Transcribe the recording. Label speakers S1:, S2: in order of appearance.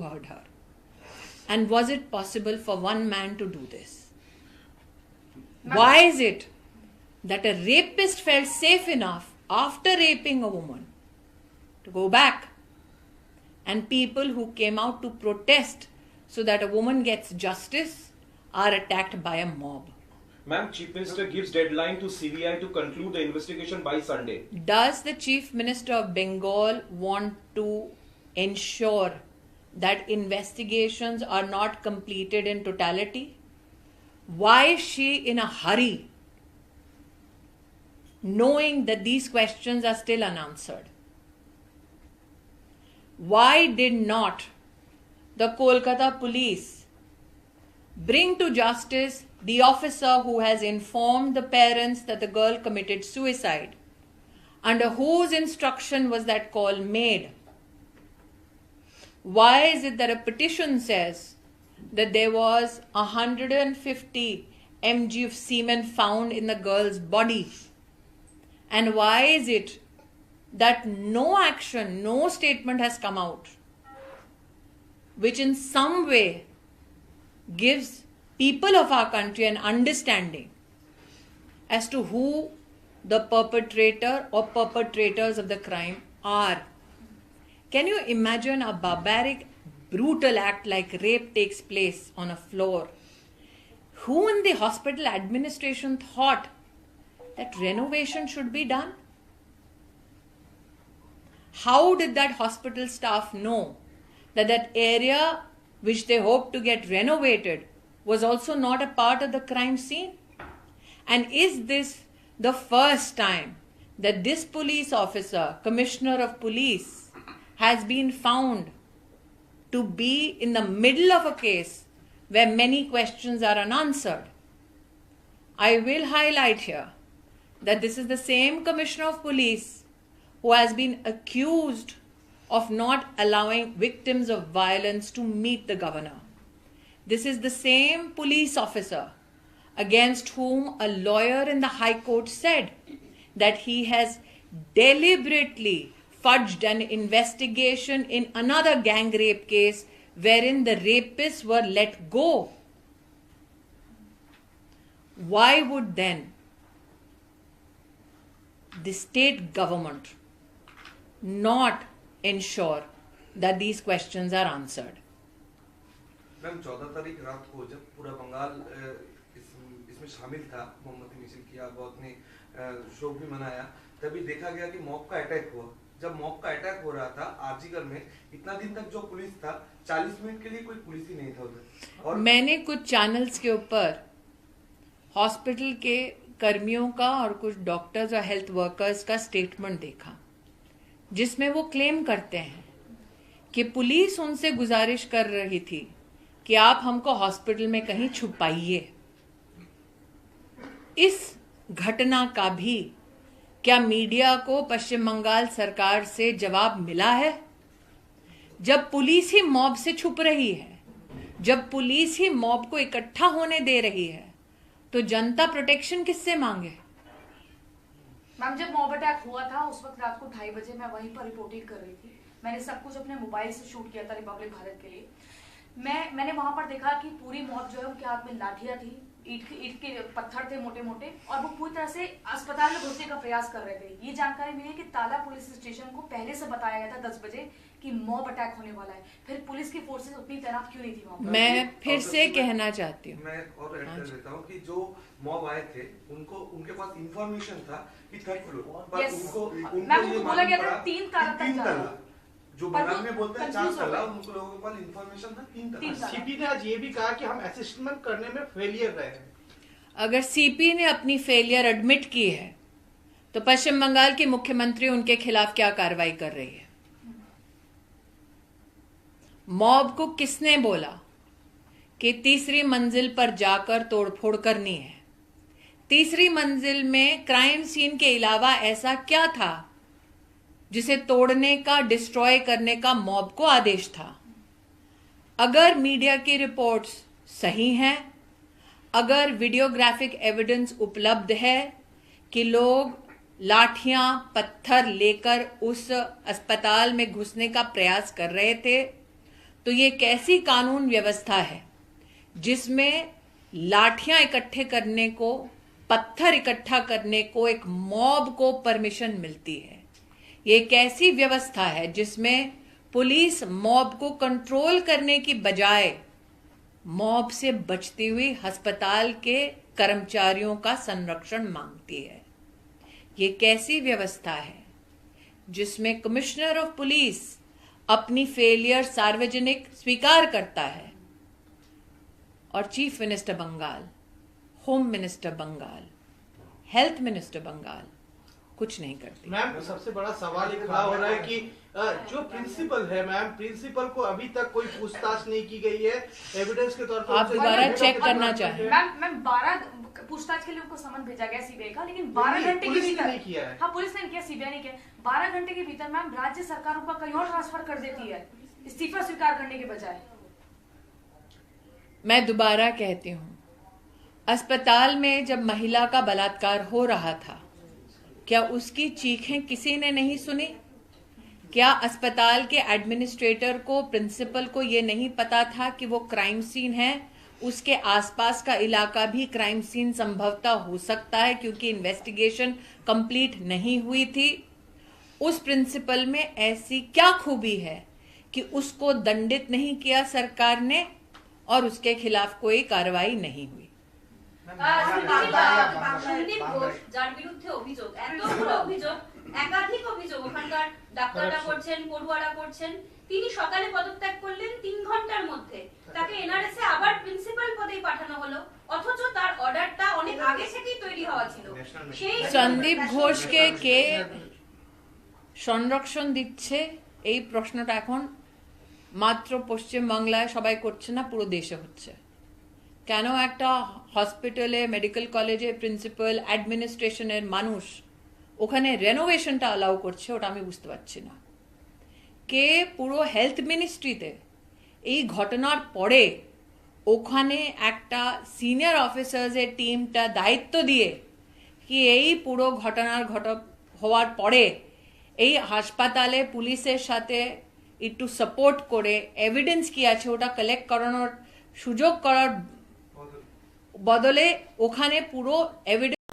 S1: heard her? And was it possible for one man to do this? Why is it that a rapist felt safe enough after raping a woman to go back, and people who came out to protest so that a woman gets justice are attacked by a mob?
S2: Ma'am, Chief Minister gives deadline to CBI to conclude the investigation by Sunday.
S1: Does the Chief Minister of Bengal want to ensure that investigations are not completed in totality? Why is she in a hurry, knowing that these questions are still unanswered? Why did not the Kolkata police bring to justice the officer who has informed the parents that the girl committed suicide? Under whose instruction was that call made? Why is it that a petition says that there was 150 mg of semen found in the girl's body? And why is it that no action, no statement has come out which in some way gives people of our country an understanding as to who the perpetrator or perpetrators of the crime are? Can you imagine a barbaric, brutal act like rape takes place on a floor? Who in the hospital administration thought that renovation should be done? How did that hospital staff know that that area which they hoped to get renovated was also not a part of the crime scene? And is this the first time that this police officer, commissioner of police, has been found to be in the middle of a case where many questions are unanswered? I will highlight here that this is the same commissioner of police who has been accused of not allowing victims of violence to meet the governor. This is the same police officer against whom a lawyer in the High Court said that he has deliberately fudged an investigation in another gang rape case wherein the rapists were let go. Why would then the state government not ensure that these questions are answered?
S3: Ma'am 14 तारीख रात को जब पूरा बंगाल इसमें शामिल था, मोमबत्ती मिছিল किया, बहुत ने शोक भी मनाया, तभी देखा गया कि मॉब का अटैक हुआ। जब मॉब का अटैक हो रहा था आरजीकर में, इतना दिन तक जो पुलिस था 40 मिनट के लिए कोई पुलिस ही नहीं था उधर। और मैंने
S1: कुछ चैनल्स के ऊपर हॉस्पिटल के कर्मियों का और कुछ डॉक्टर्स और हेल्थ वर्कर्स का स्टेटमेंट देखा, जिसमें वो क्लेम करते हैं कि पुलिस उनसे गुजारिश कर रही थी कि आप हमको हॉस्पिटल में कहीं छुपाइए। इस घटना का भी क्या मीडिया को पश्चिम बंगाल सरकार से जवाब मिला है? जब पुलिस ही मॉब से छुप रही है, जब पुलिस ही मॉब को इकट्ठा होने दे रही है, तो जनता प्रोटेक्शन किससे मांगे?
S4: मैम, जब मॉब अटैक हुआ था उस वक्त रात को 2:30 बजे मैं वहीं पर रिपोर्टिंग कर रही थी। मैंने सब कुछ अपने मोबाइल से शूट किया था रिपब्लिक भारत के लिए। मैंने वहां पर देखा कि पूरी मॉब जो है उनके हाथ में लाठियां थी, ईंट के पत्थर थे मोटे मोटे, और वो पूरी तरह से अस्पताल में घुसने का प्रयास कर रहे थे। ये जानकारी मिली कि ताला पुलिस स्टेशन को पहले से बताया गया था 10 बजे कि मॉब अटैक होने वाला है। फिर पुलिस की फोर्सेस उतनी तैनात क्यों नहीं थी वहां पर? मैं फिर से कहना चाहती हूँ,
S3: मैं और ऐड कर देता हूँ कि जो मॉब आए थे उनके पास इंफॉर्मेशन था कि 3rd फ्लोर पर उनको
S4: बोला गया था 3 ताला,
S3: जो बंगाल में बोलते हैं 4 ताला, उनको लोगों के पास इंफॉर्मेशन था 3 ताला।
S5: सीपी ने आज ये भी कहा कि हम असेसमेंट करने में फेलियर रहे हैं।
S1: अगर सीपी ने अपनी फेलियर एडमिट की है तो पश्चिम बंगाल की मुख्यमंत्री उनके खिलाफ क्या कार्रवाई कर रही है? मॉब को किसने बोला कि तीसरी मंजिल पर जाकर तोड़फोड़ करनी है? तीसरी मंजिल में क्राइम सीन के अलावा ऐसा क्या था जिसे तोड़ने का, डिस्ट्रॉय करने का मॉब को आदेश था? अगर मीडिया की रिपोर्ट्स सही हैं, अगर वीडियोग्राफिक एविडेंस उपलब्ध है कि लोग लाठियां, पत्थर लेकर उस अस्पताल में घुसने का प्रयास कर रहे थे, तो ये कैसी कानून व्यवस्था है जिसमें लाठियां इकट्ठे करने को, पत्थर इकट्ठा करने को एक मॉब को परमिशन मिलती है? ये कैसी व्यवस्था है जिसमें पुलिस मॉब को कंट्रोल करने की बजाय मॉब से बचती हुई अस्पताल के कर्मचारियों का संरक्षण मांगती है? ये कैसी व्यवस्था है जिसमें कमिश्नर ऑफ पुलिस अपनी फेलियर सार्वजनिक स्वीकार करता है और chief minister Bengal, home minister Bengal, health minister Bengal कुछ नहीं करती?
S5: मैम सबसे बड़ा सवाल ये खड़ा हो रहा है कि जो प्रिंसिपल है मैम, प्रिंसिपल को अभी तक कोई पूछताछ नहीं की गई है एविडेंस के तौर पर।
S1: आप दोबारा चेक करना चाहें?
S4: मैम 12 पूछताछ के लिए उनको समन भेजा गया सीबीआई का, लेकिन 12 घंटे के
S5: पुलिस ने
S4: भीतर
S5: नहीं किया है।
S4: हाँ पुलिस ने नहीं किया, सीबीआई ने किया। 12 घंटे के भीतर मैम राज्य सरकार उनका कहीं और ट्रांसफर कर देती है इस्तीफा स्वीकार करने के बजाय।
S1: मैं दोबारा कहती हूं, अस्पताल में जब महिला का बलात्कार हो रहा था, क्या उसकी चीखें किसी ने नहीं सुनी? क्या अस्पताल के एडमिनिस्ट्रेटर को, प्रिंसिपल को यह नहीं पता था कि वो क्राइम सीन है? उसके आसपास का इलाका भी क्राइम सीन संभवतः हो सकता है क्योंकि इन्वेस्टिगेशन कंप्लीट नहीं हुई थी। उस प्रिंसिपल में ऐसी क्या खूबी है कि उसको दंडित नहीं किया सरकार ने और उसके खिलाफ कोई कार्रवाई नहीं हुई?
S6: সন্দীপ ঘোষ যার বিরুদ্ধে অভিযোগ, এতগুলো অভিযোগ, একাধিক অভিযোগ, ওখানকার ডাক্তাররা করছেন, পড়ুয়ারা করছেন, তিনি সকালে পদত্যাগ করলেন, 3 ঘন্টার মধ্যে তাকে এনআরএস এ আবার প্রিন্সিপাল পদেই পাঠানো হলো, অথচ তার অর্ডারটা অনেক আগে থেকেই তৈরি হওয়া ছিল। সেই
S1: সন্দীপ ঘোষকে কে সংরক্ষণ দিচ্ছে এই প্রশ্নটা এখন মাত্র পশ্চিম বাংলায় সবাই করছে না, পুরো দেশে হচ্ছে। কেন একটা হসপিটালে, মেডিকেল কলেজে প্রিন্সিপাল, অ্যাডমিনিস্ট্রেশনের মানুষ ওখানে রেনোভেশনটা অ্যালাউ করছে, ওটা আমি বুঝতে পারছি না। কে পুরো হেলথ মিনিস্ট্রিতে এই ঘটনার পরে ওখানে একটা সিনিয়র অফিসার্সের টিমটা দায়িত্ব দিয়ে কি এই পুরো হওয়ার পরে এই হাসপাতালে পুলিশের সাথে একটু সাপোর্ট করে এভিডেন্স কি আছে ওটা কালেক্ট করানোর সুযোগ করার বদলে ওখানে পুরো এভিডেন্স